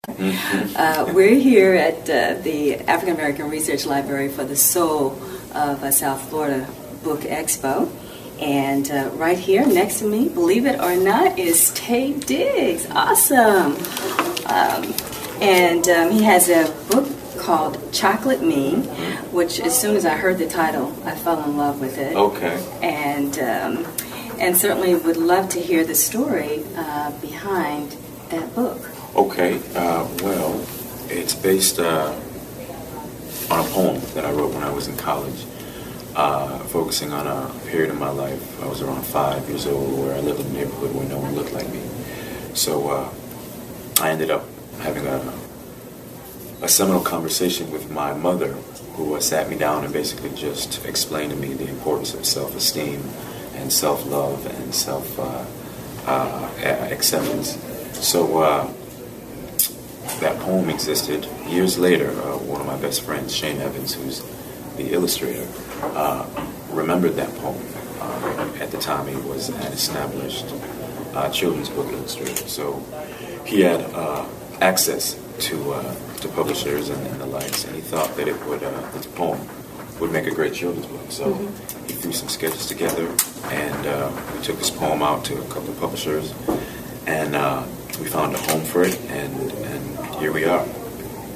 We're here at the African American Research Library for the Soul of South Florida Book Expo. And right here next to me, believe it or not, is Taye Diggs. Awesome. He has a book called Chocolate Me, which as soon as I heard the title, I fell in love with it. Okay. And certainly would love to hear the story behind that book. Okay. Well, it's based on a poem that I wrote when I was in college, focusing on a period in my life. I was around 5 years old, where I lived in a neighborhood where no one looked like me. So I ended up having a seminal conversation with my mother, who sat me down and basically just explained to me the importance of self-esteem and self-love and self-acceptance. So that poem existed. Years later, one of my best friends, Shane Evans, who's the illustrator, remembered that poem. At the time, he was an established children's book illustrator. So he had access to publishers and the likes, and he thought that this poem would make a great children's book. So he threw some sketches together, and we took this poem out to a couple of publishers, and we found a home for it, and here we are.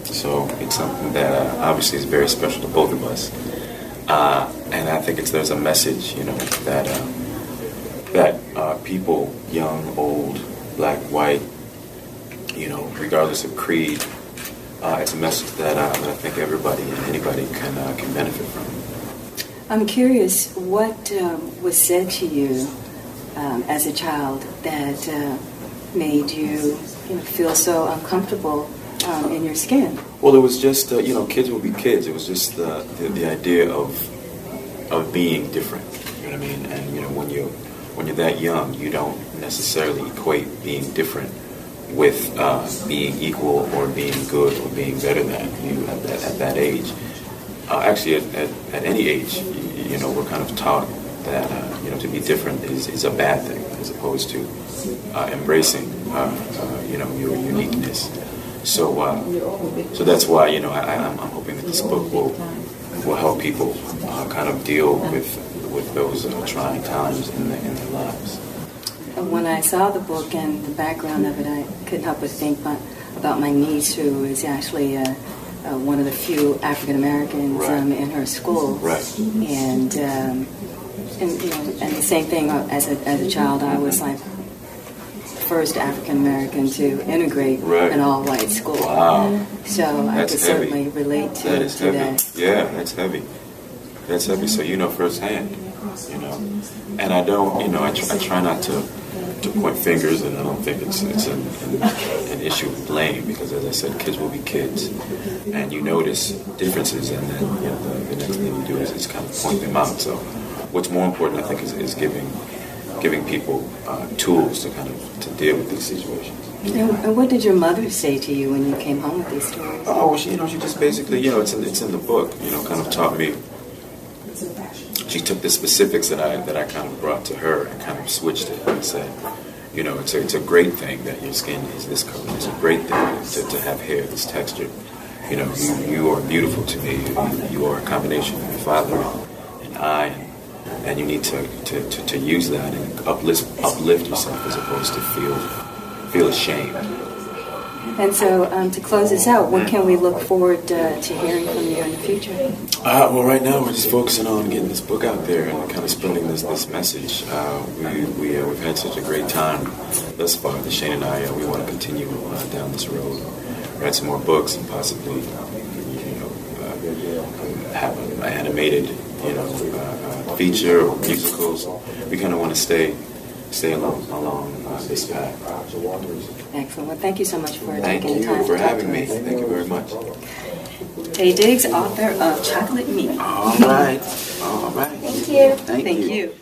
So it's something that obviously is very special to both of us, and I think there's a message, that people, young, old, black, white, regardless of creed, it's a message that I think everybody and anybody can benefit from. I'm curious, what was said to you as a child that made you feel so uncomfortable in your skin? Well, it was just kids will be kids. It was just the idea of being different. You know what I mean? And when you're that young, you don't necessarily equate being different with being equal or being good or being better than you at that age. Actually, at any age, we're kind of taught that to be different is a bad thing, as opposed to embracing your uniqueness. So that's why I'm hoping that this book will help people kind of deal with those trying times in their lives. When I saw the book and the background of it, I couldn't help but think about my niece, who is actually one of the few African Americans in her school. Right. And the same thing as a child, I was like first African American to integrate an all-white school. Wow. So I could certainly relate to that. Is heavy. Yeah, that's heavy. That's heavy. So firsthand. And I don't. I try not to point fingers, and I don't think it's an issue of blame, because, as I said, kids will be kids, and you notice differences, and then the next thing you do is kind of point them out. So what's more important, I think, is giving people tools to deal with these situations. And what did your mother say to you when you came home with these stories? Oh, well, she just basically, it's in the book, kind of taught me. She took the specifics that I kind of brought to her and kind of switched it and said, it's a great thing that your skin is this color. It's a great thing to have hair this texture. You are beautiful to me. You are a combination of your father and I, and you need to use that and uplift yourself, as opposed to feel ashamed. And so, to close this out, when can we look forward to hearing from you in the future? Well, right now we're just focusing on getting this book out there and kind of spreading this message. We've had such a great time thus far. Shane and I, we want to continue down this road, write some more books, and possibly, have an animated, feature or musicals. We kind of want to stay along this path. Excellent. Well, thank you so much for taking the time. Thank you for having me. Thank you very much. Taye Diggs, author of Chocolate Me. All right. Thank you. Thank you.